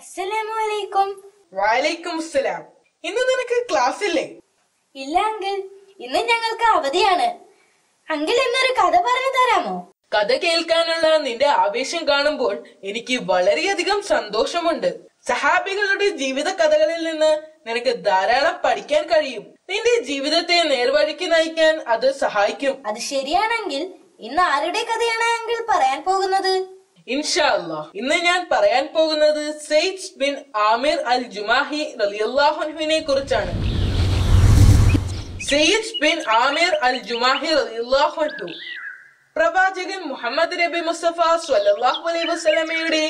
അസ്സലാമലൈക്കും. വലൈക്കും അസ്സലാം. ഇന്ന് നിനക്ക് ക്ലാസ് ഇല്ലേ? ഇല്ല അങ്കിൾ, ഇന്ന് ഞങ്ങൾക്ക് അവധിയാണ്. അങ്കിൾ എന്നൊരു കഥ പറഞ്ഞു തരാമോ? കഥ കേൾക്കാനുള്ള നിന്റെ ആവേശം കാണുമ്പോൾ എനിക്ക് വളരെയധികം സന്തോഷമുണ്ട്. സഹാബികളുടെ ജീവിത കഥകളിൽ നിന്ന് നിനക്ക് ധാരാളം പഠിക്കാൻ കഴിയും. നിന്റെ ജീവിതത്തെ നേർവഴിക്ക് നയിക്കാൻ അത് സഹായിക്കും. അത് ശരിയാണെങ്കിൽ ഇന്ന് ആരുടെ കഥയാണ് അങ്കിൾ പറയാൻ പോകുന്നത്? ഇൻഷാ അല്ലാഹ്, ഇന്ന് ഞാൻ പറയാൻ പോകുന്നത് സയ്യിദ് ബിൻ ആമിർ അൽ ജുമാഹി റളിയല്ലാഹു അൻഹുവിനെ കുറിച്ചാണ്. സയ്യിദ് ബിൻ ആമിർ അൽ ജുമാഹി റളിയല്ലാഹു അൻഹു പ്രവാചകൻ മുഹമ്മദ് നബി മുസ്തഫ സ്വല്ലല്ലാഹു അലൈഹി വസല്ലമയുടെ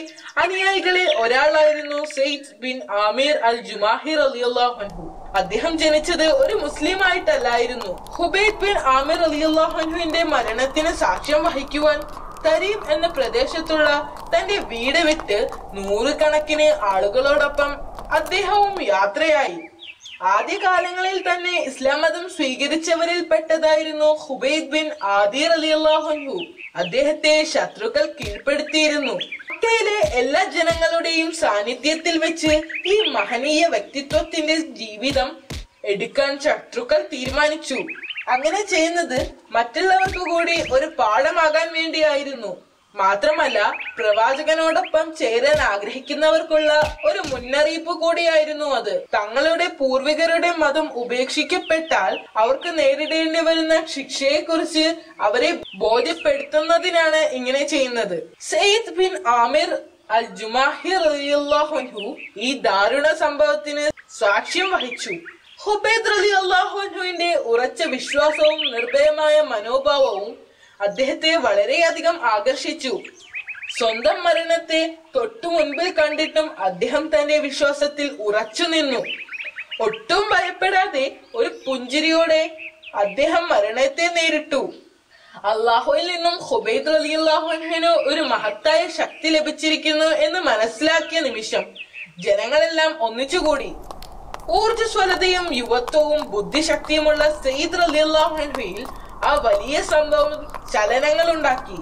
അനുയായികളിൽ ഒരാളായിരുന്നു സയ്യിദ് ബിൻ ആമിർ അൽ ജുമാഹി റളിയല്ലാഹു അൻഹു. അദ്ദേഹം ജനിച്ചത് ഒരു മുസ്ലിം ആയിട്ടല്ലായിരുന്നു. ഹുബൈബ് ബിൻ ആമിർ റളിയല്ലാഹു അൻഹുവിന്റെ മരണത്തിന് സാക്ഷ്യം വഹിക്കുവാൻ തരീം എന്ന പ്രദേശത്തുള്ള തന്റെ വീട് വിട്ട് നൂറുകണക്കിന് ആളുകളോടൊപ്പം അദ്ദേഹവും യാത്രയായി. ആദ്യകാലങ്ങളിൽ തന്നെ ഇസ്ലാം മതം സ്വീകരിച്ചവരിൽ പെട്ടതായിരുന്നു ഹുബൈബ് ബിൻ ആദി റളിയല്ലാഹു അൻഹു. അദ്ദേഹത്തെ ശത്രുക്കൾ കീഴ്പ്പെടുത്തിയിരുന്നു. മക്കയിലെ എല്ലാ ജനങ്ങളുടെയും സാന്നിധ്യത്തിൽ വെച്ച് ഈ മഹനീയ വ്യക്തിത്വത്തിന്റെ ജീവിതം എടുക്കാൻ ശത്രുക്കൾ തീരുമാനിച്ചു. അങ്ങനെ ചെയ്യുന്നത് മറ്റുള്ളവർക്ക് കൂടി ഒരു പാഠമാകാൻ വേണ്ടിയായിരുന്നു. മാത്രമല്ല, പ്രവാചകനോടൊപ്പം ചേരാൻ ആഗ്രഹിക്കുന്നവർക്കുള്ള ഒരു മുന്നറിയിപ്പ് കൂടിയായിരുന്നു അത്. തങ്ങളുടെ പൂർവികരുടെ മതം ഉപേക്ഷിക്കപ്പെട്ടാൽ അവർക്ക് നേരിടേണ്ടി വരുന്ന ശിക്ഷയെക്കുറിച്ച് അവരെ ബോധ്യപ്പെടുത്തുന്നതിനാണ് ഇങ്ങനെ ചെയ്യുന്നത്. സയ്യിദ് ബിൻ ആമിർ അൽ ജുമാഹി റളിയല്ലാഹു അൻഹു ഈ ദാരുണ സംഭവത്തിന് സാക്ഷ്യം വഹിച്ചു. ഹുബൈബ് റളിയല്ലാഹു അൻഹുവിന്റെ ഉറച്ച വിശ്വാസവും നിർഭയമായ മനോഭാവവും അദ്ദേഹത്തെ വളരെയധികം ആകർഷിച്ചു. സ്വന്തം മരണത്തെ തൊട്ടു മുൻപിൽ കണ്ടിട്ടും അദ്ദേഹം തന്റെ വിശ്വാസത്തിൽ ഉറച്ചു നിന്നു. ഒട്ടും ഭയപ്പെടാതെ ഒരു പുഞ്ചിരിയോടെ അദ്ദേഹം മരണത്തെ നേരിട്ടു. അള്ളാഹുവിൽ നിന്നും ഹുബൈബ് റളിയല്ലാഹു അൻഹുവിന് ഒരു മഹത്തായ ശക്തി ലഭിച്ചിരിക്കുന്നു എന്ന് മനസ്സിലാക്കിയ നിമിഷം ജനങ്ങളെല്ലാം ഒന്നിച്ചുകൂടി. ഊർജ്ജസ്വലതയും യുവത്വവും ബുദ്ധിശക്തിയുമുള്ള സയ്യിദ് റളിയല്ലാഹു അൻഹുവിൽ ആ വലിയ സംഭവം ചലനങ്ങൾ ഉണ്ടാക്കി.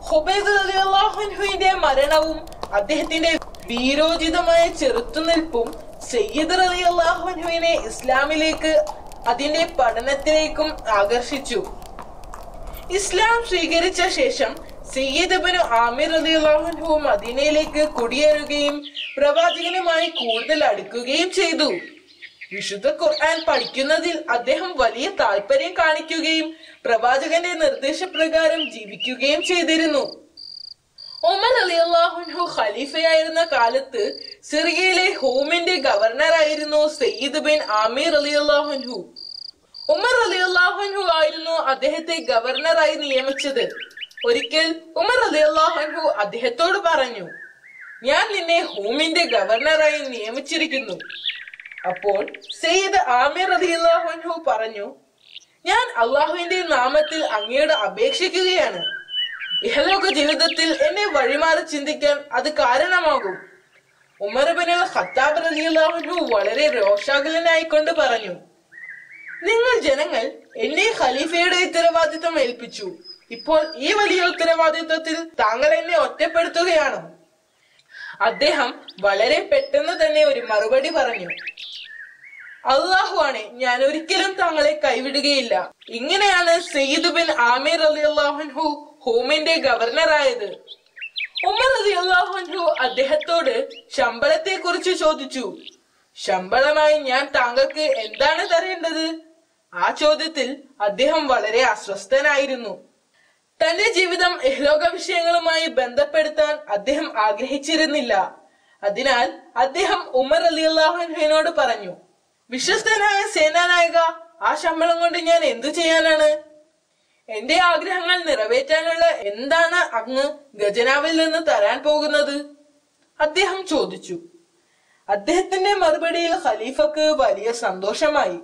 ഹുബൈബ് റളിയല്ലാഹു അൻഹുവിന്റെ മരണവും അദ്ദേഹത്തിന്റെ വീരോചിതമായ ചെറുത്തുനിൽപ്പും സയ്യിദ് റളിയല്ലാഹു അൻഹുവിനെ ഇസ്ലാമിലേക്ക് അതിന്റെ പഠനത്തിലേക്കും ആകർഷിച്ചു. ഇസ്ലാം സ്വീകരിച്ച ശേഷം സയ്യിദ് ബിൻ ആമിർ റളിയല്ലാഹു അൻഹു മദീനയിലേക്ക് കുടിയേറുകയും പ്രവാചകനുമായി കൂടുതൽ അടുക്കുകയും ചെയ്തു. വിശുദ്ധ ഖുർആൻ പഠിക്കുന്നതിൽ അദ്ദേഹം വലിയ താല്പര്യം കാണിക്കുകയും പ്രവാചകന്റെ നിർദ്ദേശപ്രകാരം ജീവിക്കുകയും ചെയ്തിരുന്നു. ഉമർ റളിയല്ലാഹു അൻഹു ഖലീഫയായിരുന്ന കാലത്ത് സിറിയയിലെ ഹൂമിന്റെ ഗവർണറായിരുന്നു സയ്യിദ് ബിൻ ആമിർ റളിയല്ലാഹു അൻഹു. ഉമർ റളിയല്ലാഹു അൻഹു ആയിരുന്നു അദ്ദേഹത്തെ ഗവർണറായി നിയമിച്ചത്. ഒരിക്കൽ ഉമർ റളിയല്ലാഹു അൻഹു അദ്ദേഹത്തോട് പറഞ്ഞു, ഞാൻ നിന്നെ ഹൂമിന്റെ ഗവർണറായി നിയമിച്ചിരിക്കുന്നു. അപ്പോൾ സയ്യിദ് ആമിർ റളിയല്ലാഹു അൻഹു പറഞ്ഞു, ഞാൻ അള്ളാഹുവിന്റെ നാമത്തിൽ അങ്ങയോട് അപേക്ഷിക്കുകയാണ്. ഇഹലോക ജീവിതത്തിൽ എന്നെ വഴിമാറി ചിന്തിക്കാൻ അത് കാരണമാകും. ഉമർ ബിൻ ഖത്താബ് റളിയല്ലാഹു അൻഹു വളരെ രോഷാകുലനായിക്കൊണ്ട് പറഞ്ഞു, നിങ്ങൾ ജനങ്ങൾ എന്നെ ഖലീഫയുടെ ഉത്തരവാദിത്വം ഏൽപ്പിച്ചു. ഇപ്പോൾ ഈ വലിയ ഉത്തരവാദിത്വത്തിൽ താങ്കൾ എന്നെ ഒറ്റപ്പെടുത്തുകയാണോ? അദ്ദേഹം വളരെ പെട്ടെന്ന് തന്നെ ഒരു മറുപടി പറഞ്ഞു, അള്ളാഹു ആണ്, ഞാൻ ഒരിക്കലും താങ്കളെ കൈവിടുകയില്ല. ഇങ്ങനെയാണ് സയ്യിദ് ബിൻ ആമിർ റളിയല്ലാഹു അൻഹു ഹൂമിന്റെ ഗവർണറായത്. ഉമർ റളിയല്ലാഹു അൻഹു അദ്ദേഹത്തോട് ശമ്പളത്തെ കുറിച്ച് ചോദിച്ചു. ശമ്പളമായി ഞാൻ താങ്കൾക്ക് എന്താണ് തരേണ്ടത്? ആ ചോദ്യത്തിൽ അദ്ദേഹം വളരെ അസ്വസ്ഥനായിരുന്നു. തന്റെ ജീവിതം ഇഹ്ലോക വിഷയങ്ങളുമായി ബന്ധപ്പെടുത്താൻ അദ്ദേഹം ആഗ്രഹിച്ചിരുന്നില്ല. അതിനാൽ അദ്ദേഹം ഉമർ റളിയല്ലാഹു അൻഹുവിനോട് പറഞ്ഞു, വിശ്വസ്തനായ സേനാനായക, ആ ശമ്പളം കൊണ്ട് ഞാൻ എന്തു ചെയ്യാനാണ്? എന്റെ ആഗ്രഹങ്ങൾ നിറവേറ്റാനുള്ള എന്താണ് അങ്ങ് ഖജനാവിൽ നിന്ന് തരാൻ പോകുന്നത്? അദ്ദേഹം ചോദിച്ചു. അദ്ദേഹത്തിന്റെ മറുപടിയിൽ ഖലീഫക്ക് വലിയ സന്തോഷമായി.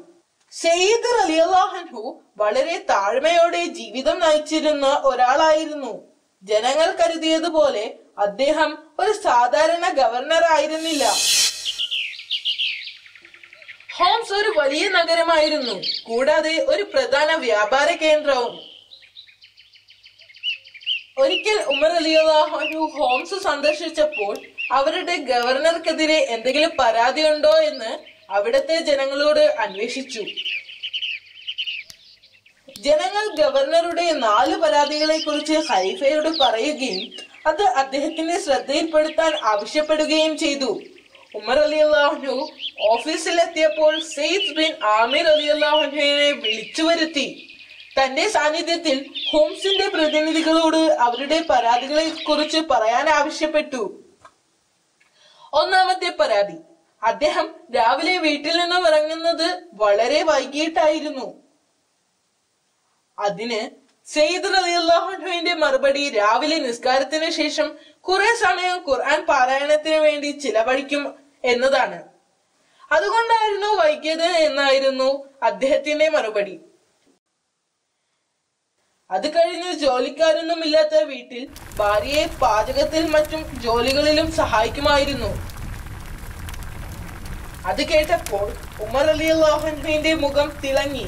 സയ്യിദ് റളിയല്ലാഹു അൻഹു വളരെ താഴ്മയോടെ ജീവിതം നയിച്ചിരുന്ന ഒരാളായിരുന്നു. ജനങ്ങൾ കരുതിയതുപോലെ അദ്ദേഹം ഒരു സാധാരണ ഗവർണർ ആയിരുന്നില്ല. ഹോംസ് ഒരു വലിയ നഗരമായിരുന്നു, കൂടാതെ ഒരു പ്രധാന വ്യാപാര കേന്ദ്രവും. ഒരിക്കൽ ഉമർ റളിയല്ലാഹു അൻഹു ഹോംസ് സന്ദർശിച്ചപ്പോൾ അവരുടെ ഗവർണർക്കെതിരെ എന്തെങ്കിലും പരാതി ഉണ്ടോ എന്ന് അവിടുത്തെ ജനങ്ങളോട് അന്വേഷിച്ചു. ജനങ്ങൾ ഗവർണറുടെ 4 പരാതികളെ കുറിച്ച് ഖലീഫയോട് പറയുകയും അത് അദ്ദേഹത്തിന്റെ ശ്രദ്ധയിൽപ്പെടുത്താൻ ആവശ്യപ്പെടുകയും ചെയ്തു. ഉമർ റളിയല്ലാഹു അൻഹു ഓഫീസിലെത്തിയപ്പോൾ സെയ്ദ് ബിൻ ആമിർ റളിയല്ലാഹു അൻഹുവിനെ വിളിച്ചു വരുത്തി. തന്റെ സാന്നിധ്യത്തിൽ ഹോംസിന്റെ പ്രതിനിധികളോട് അവരുടെ പരാതികളെ കുറിച്ച് പറയാൻ ആവശ്യപ്പെട്ടു. ഒന്നാമത്തെ പരാതി, അദ്ദേഹം രാവിലെ വീട്ടിൽ നിന്നും ഇറങ്ങുന്നത് വളരെ വൈകിട്ടായിരുന്നു. അതിന് സെയ്ദ് റളിയല്ലാഹു അൻഹുവിന്റെ മറുപടി രാവിലെ നിസ്കാരത്തിന് ശേഷം കുറെ സമയം ഖുർആൻ പാരായണത്തിന് വേണ്ടി ചിലവഴിക്കും എന്നതാണ്. അതുകൊണ്ടായിരുന്നു വൈകിയത് എന്നായിരുന്നു അദ്ദേഹത്തിന്റെ മറുപടി. അത് കഴിഞ്ഞ് ജോലിക്കാരൊന്നും ഇല്ലാത്ത വീട്ടിൽ ഭാര്യയെ പാചകത്തിൽ മറ്റും ജോലികളിലും സഹായിക്കുമായിരുന്നു. അത് കേട്ടപ്പോൾ ഉമർ റളിയല്ലാഹു അൻഹുവിന്റെ മുഖം തിളങ്ങി.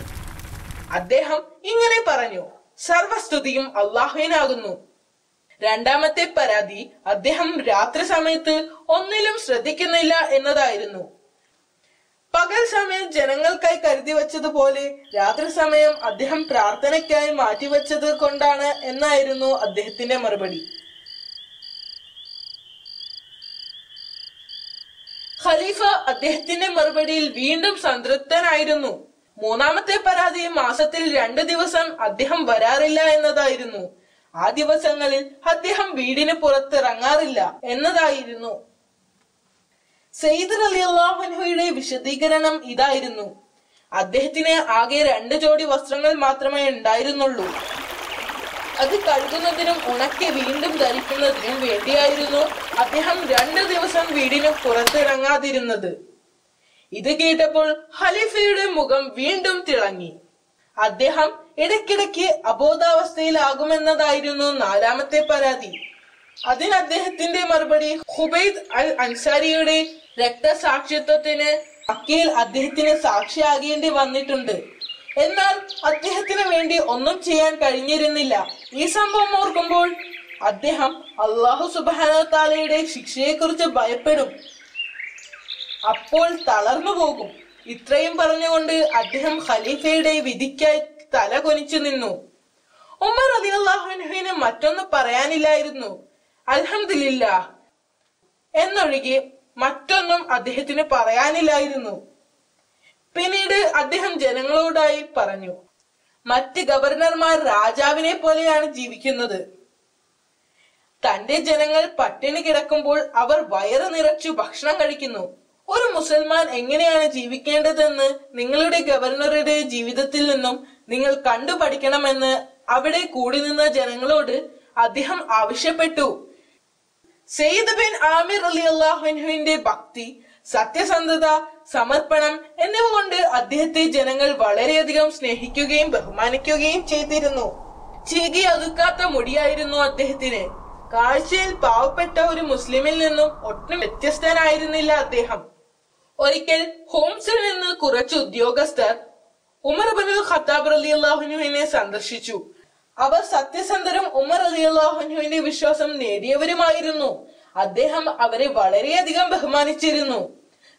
അദ്ദേഹം ഇങ്ങനെ പറഞ്ഞു, സർവസ്തുതിയും അല്ലാഹുവിനാകുന്നു. രണ്ടാമത്തെ പരാതി, അദ്ദേഹം രാത്രി സമയത്ത് ഒന്നിലും ശ്രദ്ധിക്കുന്നില്ല എന്നതായിരുന്നു. പകൽ സമയം ജനങ്ങൾക്കായി കരുതി വച്ചതുപോലെ രാത്രി സമയം അദ്ദേഹം പ്രാർത്ഥനയ്ക്കായി മാറ്റിവെച്ചത് കൊണ്ടാണ് എന്നായിരുന്നു അദ്ദേഹത്തിന്റെ മറുപടി. ഖലീഫ അദ്ദേഹത്തിന്റെ മറുപടിയിൽ വീണ്ടും സംതൃപ്തനായിരുന്നു. മൂന്നാമത്തെ പരാതി, മാസത്തിൽ 2 ദിവസം അദ്ദേഹം വരാറില്ല എന്നതായിരുന്നു. ആ ദിവസങ്ങളിൽ അദ്ദേഹം വീടിന് പുറത്തിറങ്ങാറില്ല എന്നതായിരുന്നു. സെയ്ദ് റളിയല്ലാഹു അൻഹുയുടെ വിശദീകരണം ഇതായിരുന്നു. അദ്ദേഹത്തിന് ആകെ 2 ജോഡി വസ്ത്രങ്ങൾ മാത്രമേ ഉണ്ടായിരുന്നുള്ളൂ. അത് കഴുകുന്നതിനും ഉണക്കി വീണ്ടും ധരിക്കുന്നതിനും വേണ്ടിയായിരുന്നു അദ്ദേഹം 2 ദിവസം വീടിന് പുറത്തിറങ്ങാതിരുന്നത്. ഇത് കേട്ടപ്പോൾ ഖലീഫയുടെ മുഖം വീണ്ടും തിളങ്ങി. അദ്ദേഹം ഇടയ്ക്കിടയ്ക്ക് അബോധാവസ്ഥയിലാകുമെന്നതായിരുന്നു നാലാമത്തെ പരാതി. അതിന് അദ്ദേഹത്തിന്റെ മറുപടി, ഖുബൈദ് അൽ അൻസാരിയുടെ രക്തസാക്ഷിത്വത്തിന് മക്കയിൽ അദ്ദേഹത്തിന് സാക്ഷിയാകേണ്ടി വന്നിട്ടുണ്ട്. എന്നാൽ അദ്ദേഹത്തിന് വേണ്ടി ഒന്നും ചെയ്യാൻ കഴിഞ്ഞിരുന്നില്ല. ഈ സംഭവം ഓർക്കുമ്പോൾ അദ്ദേഹം അല്ലാഹു സുബ്ഹാനഹു വ തആലയുടെ ശിക്ഷയെക്കുറിച്ച് ഭയപ്പെടും, അപ്പോൾ തളർന്നു പോകും. ഇത്രയും പറഞ്ഞുകൊണ്ട് അദ്ദേഹം ഖലീഫയുടെ വിധിക്കായി തല കുനിച്ചു നിന്നു. ഉമർ റളിയല്ലാഹു അൻഹുവിന് മറ്റൊന്നും പറയാനില്ലായിരുന്നു. അൽഹംദുലില്ലാഹ് എന്നൊഴികെ മറ്റൊന്നും അദ്ദേഹത്തിന് പറയാനില്ലായിരുന്നു. പിന്നീട് അദ്ദേഹം ജനങ്ങളോടായി പറഞ്ഞു, മറ്റ് ഗവർണർമാർ രാജാവിനെ പോലെയാണ് ജീവിക്കുന്നത്. തന്റെ ജനങ്ങൾ പട്ടിണി കിടക്കുമ്പോൾ അവർ വയറ് നിറച്ചു ഭക്ഷണം കഴിക്കുന്നു. ഒരു മുസൽമാൻ എങ്ങനെയാണ് ജീവിക്കേണ്ടതെന്ന് നിങ്ങളുടെ ഗവർണറുടെ ജീവിതത്തിൽ നിന്നും നിങ്ങൾ കണ്ടുപഠിക്കണമെന്ന് അവിടെ കൂടി നിന്ന ജനങ്ങളോട് അദ്ദേഹം ആവശ്യപ്പെട്ടു. സെയ്ദ് ബിൻ ആമിർ റളിയല്ലാഹു അൻഹുവിന്റെ ഭക്തി, സത്യസന്ധത, സമർപ്പണം എന്നിവ കൊണ്ട് അദ്ദേഹത്തെ ജനങ്ങൾ വളരെയധികം സ്നേഹിക്കുകയും ബഹുമാനിക്കുകയും ചെയ്തിരുന്നു. ചീകി ഒതുക്കാത്ത മുടിയായിരുന്നു അദ്ദേഹത്തിന്. കാഴ്ചയിൽ പാവപ്പെട്ട ഒരു മുസ്ലിമിൽ നിന്നും ഒട്ടും വ്യത്യസ്തനായിരുന്നില്ല അദ്ദേഹം. ഒരിക്കൽ ഹോംസിൽ നിന്ന് കുറച്ച് ഉദ്യോഗസ്ഥർ ഉമർ ഇബ്നുൽ ഖത്താബ് റളിയല്ലാഹു അൻഹുവിനെ സന്ദർശിച്ചു. അവർ സത്യസന്ധരും ഉമർ റളിയല്ലാഹു അൻഹുവിന്റെ വിശ്വാസം നേടിയവരുമായിരുന്നു. അദ്ദേഹം അവരെ വളരെയധികം ബഹുമാനിച്ചിരുന്നു.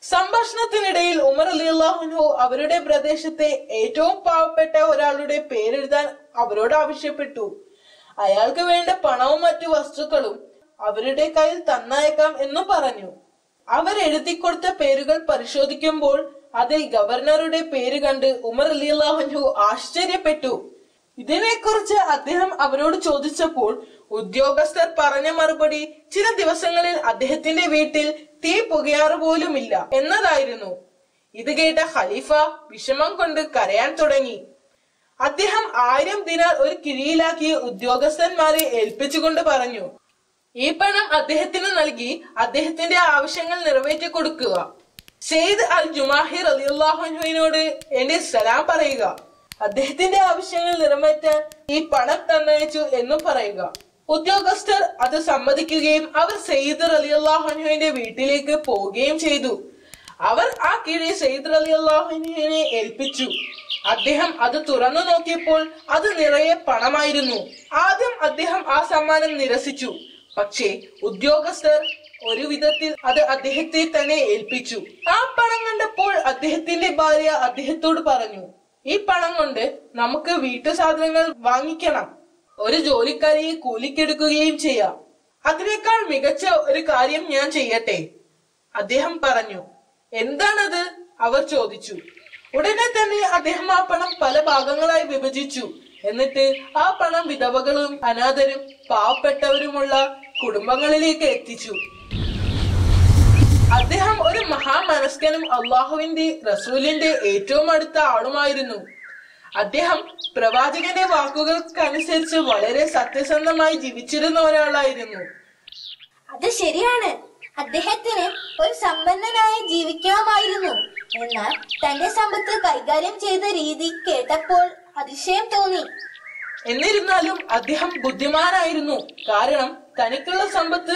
സംഭാഷണത്തിനിടയിൽ ഉമർ റളിയല്ലാഹു അൻഹു അവരുടെ പ്രദേശത്തെ ഏറ്റവും പാവപ്പെട്ട ഒരാളുടെ പേരെഴുതാൻ അവരോട് ആവശ്യപ്പെട്ടു. അയാൾക്ക് വേണ്ട പണവും മറ്റു വസ്തുക്കളും അവരുടെ കയ്യിൽ തന്നയക്കാം എന്ന് പറഞ്ഞു. അവർ എഴുതിക്കൊടുത്ത പേരുകൾ പരിശോധിക്കുമ്പോൾ അതിൽ ഗവർണറുടെ പേര് കണ്ട് ഉമർ റളിയല്ലാഹു അൻഹു ആശ്ചര്യപ്പെട്ടു. ഇതിനെക്കുറിച്ച് അദ്ദേഹം അവരോട് ചോദിച്ചപ്പോൾ ഉദ്യോഗസ്ഥർ പറഞ്ഞ മറുപടി ചില ദിവസങ്ങളിൽ അദ്ദേഹത്തിന്റെ വീട്ടിൽ തീ പുകയാറ് പോലുമില്ല എന്നതായിരുന്നു. ഇത് കേട്ട ഖലീഫ വിഷമം കൊണ്ട് കരയാൻ തുടങ്ങി. അദ്ദേഹം 1000 ദിനാർ ഒരു കിഴിയിലാക്കി ഉദ്യോഗസ്ഥന്മാരെ ഏൽപ്പിച്ചുകൊണ്ട് പറഞ്ഞു, ഈ പണം അദ്ദേഹത്തിന് നൽകി അദ്ദേഹത്തിന്റെ ആവശ്യങ്ങൾ നിറവേറ്റി കൊടുക്കുക. സെയ്ദ് അൽ ജുമാഹി റളിയല്ലാഹു അൻഹുവിനോട് എന്റെ സലാം പറയുക. അദ്ദേഹത്തിന്റെ ആവശ്യങ്ങൾ നിറവേറ്റാൻ ഈ പണം തന്നയച്ചു എന്നും പറയുക. ഉദ്യോഗസ്ഥർ അത് സമ്മതിക്കുകയും അവർ സെയ്ദ് റളിയല്ലാഹു അൻഹുവിന്റെ വീട്ടിലേക്ക് പോവുകയും ചെയ്തു. അവർ ആ കിഴി സെയ്ദ് റളിയല്ലാഹു അൻഹുവിനെ ഏൽപ്പിച്ചു. അദ്ദേഹം അത് തുറന്നു നോക്കിയപ്പോൾ അത് നിറയെ പണമായിരുന്നു. ആദ്യം അദ്ദേഹം ആ സമ്മാനം നിരസിച്ചു. പക്ഷേ ഉദ്യോഗസ്ഥർ ഒരു വിധത്തിൽ അത് അദ്ദേഹത്തെ തന്നെ ഏൽപ്പിച്ചു. ആ പണം കണ്ടപ്പോൾ അദ്ദേഹത്തിന്റെ ഭാര്യ അദ്ദേഹത്തോട് പറഞ്ഞു, ഈ പണം കൊണ്ട് നമുക്ക് വീട്ടു സാധനങ്ങൾ വാങ്ങിക്കണം, ഒരു ജോലിക്കാരിയെ കൂലിക്കെടുക്കുകയും ചെയ്യാം. അതിനേക്കാൾ മികച്ച ഒരു കാര്യം ഞാൻ ചെയ്യട്ടെ. അദ്ദേഹം പറഞ്ഞു. എന്താണത്? അവർ ചോദിച്ചു. ഉടനെ തന്നെ അദ്ദേഹം ആ പണം പല ഭാഗങ്ങളായി വിഭജിച്ചു. എന്നിട്ട് ആ പണം വിധവകളും അനാഥരും പാവപ്പെട്ടവരുമുള്ള കുടുംബങ്ങളിലേക്ക് എത്തിച്ചു. അദ്ദേഹം ഒരു മഹാമനസ്കനും അള്ളാഹുവിന്റെ റസൂലിന്റെ ഏറ്റവും അടുത്ത ആളുമായിരുന്നു. അദ്ദേഹം പ്രവാചകന്റെ വാക്കുകൾക്കനുസരിച്ച് വളരെ സത്യസന്ധമായി ജീവിച്ചിരുന്ന ഒരാളായിരുന്നു. അത് ശരിയാണ്. അദ്ദേഹത്തിന് ഒരു സമ്പന്നനായി ജീവിക്കാമായിരുന്നു. എന്നാൽ തന്റെ സമ്പത്ത് കൈകാര്യം ചെയ്ത രീതി കേട്ടപ്പോൾ അതിശയം തോന്നി. എന്നിരുന്നാലും അദ്ദേഹം ബുദ്ധിമാനായിരുന്നു. കാരണം തനിക്കുള്ള സമ്പത്ത്